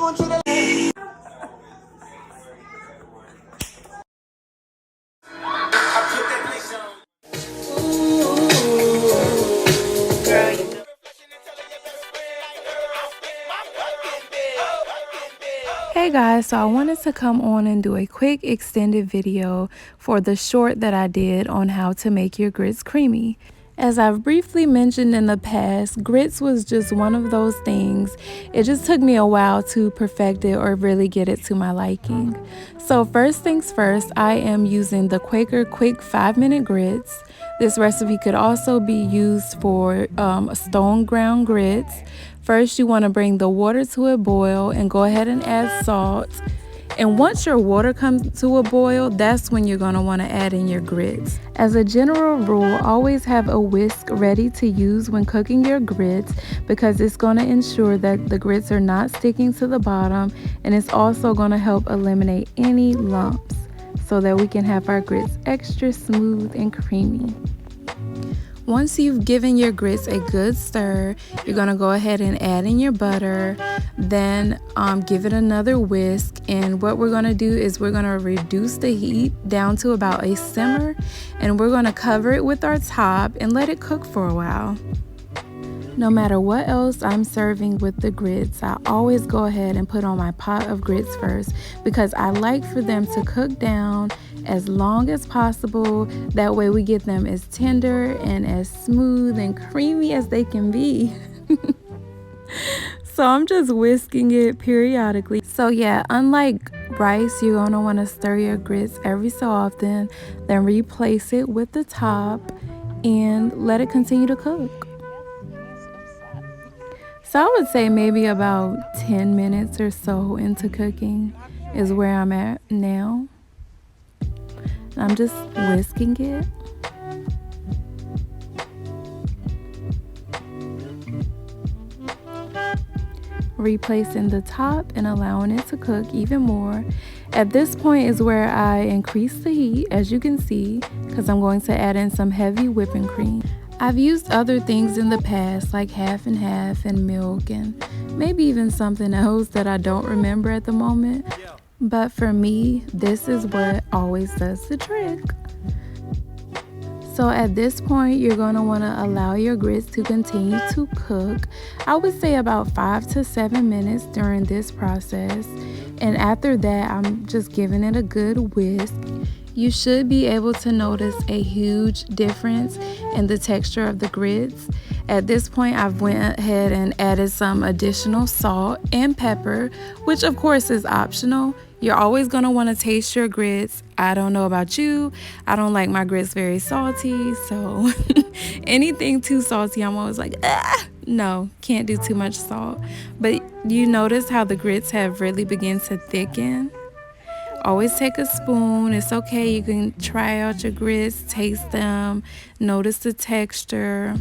gon' treat it. Hey guys, so I wanted to come on and do a quick extended video for the short that I did on how to make your grits creamy. As I've briefly mentioned in the past, grits was just one of those things. It just took me a while to perfect it or really get it to my liking. So first things first, I am using the Quaker Quick 5-minute grits. This recipe could also be used for stone ground grits. First, you want to bring the water to a boil and go ahead and add salt. And once your water comes to a boil, that's when you're going to want to add in your grits. As a general rule, always have a whisk ready to use when cooking your grits because it's going to ensure that the grits are not sticking to the bottom, and it's also going to help eliminate any lumps so that we can have our grits extra smooth and creamy. Once you've given your grits a good stir, you're going to go ahead and add in your butter, then give it another whisk. And what we're going to do is we're going to reduce the heat down to about a simmer, and we're going to cover it with our top and let it cook for a while. No matter what else I'm serving with the grits, I always go ahead and put on my pot of grits first because I like for them to cook down as long as possible. That way we get them as tender and as smooth and creamy as they can be. So I'm just whisking it periodically. So yeah, unlike rice, you're going to want to stir your grits every so often, then replace it with the top and let it continue to cook. So I would say maybe about 10 minutes or so into cooking is where I'm at now. I'm just whisking it. Replacing the top and allowing it to cook even more. At this point is where I increase the heat, as you can see, because I'm going to add in some heavy whipping cream. I've used other things in the past like half and half and milk and maybe even something else that I don't remember at the moment. But for me, this is what always does the trick. So at this point, you're going to want to allow your grits to continue to cook. I would say about 5 to 7 minutes during this process. And after that, I'm just giving it a good whisk. You should be able to notice a huge difference in the texture of the grits. At this point, I've went ahead and added some additional salt and pepper, which of course is optional. You're always going to want to taste your grits. I don't know about you. I don't like my grits very salty, so anything too salty, I'm always like, ah! No, can't do too much salt. But you notice how the grits have really begun to thicken. Always take a spoon. It's okay. You can try out your grits, taste them, notice the texture.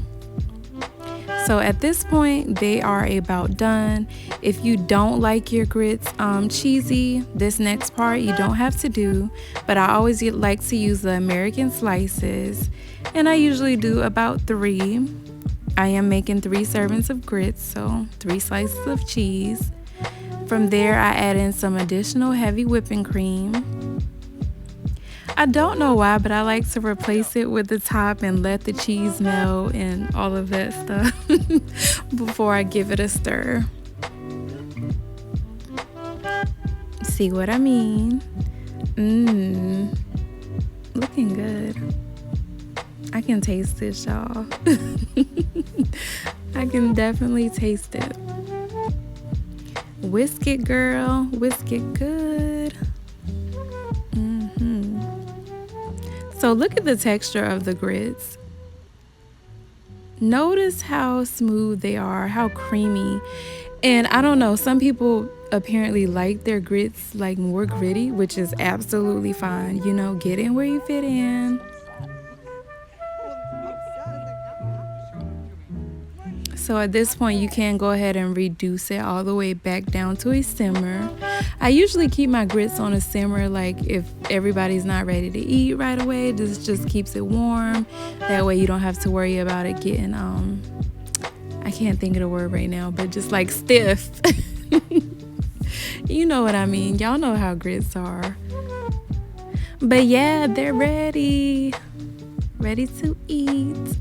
So at this point, they are about done. If you don't like your grits cheesy, this next part you don't have to do, but I always like to use the American slices, and I usually do about 3. I am making 3 servings of grits, so 3 slices of cheese. From there, I add in some additional heavy whipping cream. I don't know why, but I like to replace it with the top and let the cheese melt and all of that stuff before I give it a stir. See what I mean? Looking good. I can taste this, y'all. I can definitely taste it. Whisk it, girl. Whisk it good. So look at the texture of the grits. Notice how smooth they are, how creamy. And I don't know, some people apparently like their grits like more gritty, which is absolutely fine. You know, get in where you fit in. So at this point, you can go ahead and reduce it all the way back down to a simmer. I usually keep my grits on a simmer, like if everybody's not ready to eat right away, this just keeps it warm. That way you don't have to worry about it getting, I can't think of the word right now, but just like stiff. You know what I mean. Y'all know how grits are. But yeah, they're ready. Ready to eat.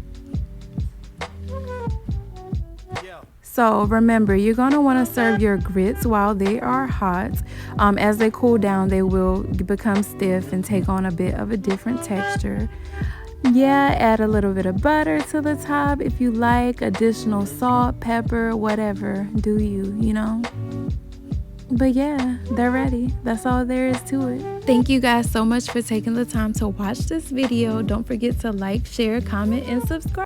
So remember, you're going to want to serve your grits while they are hot. As they cool down, they will become stiff and take on a bit of a different texture. Yeah, add a little bit of butter to the top if you like, additional salt, pepper, whatever. Do you, you know? But yeah, they're ready. That's all there is to it. Thank you guys so much for taking the time to watch this video. Don't forget to like, share, comment, and subscribe.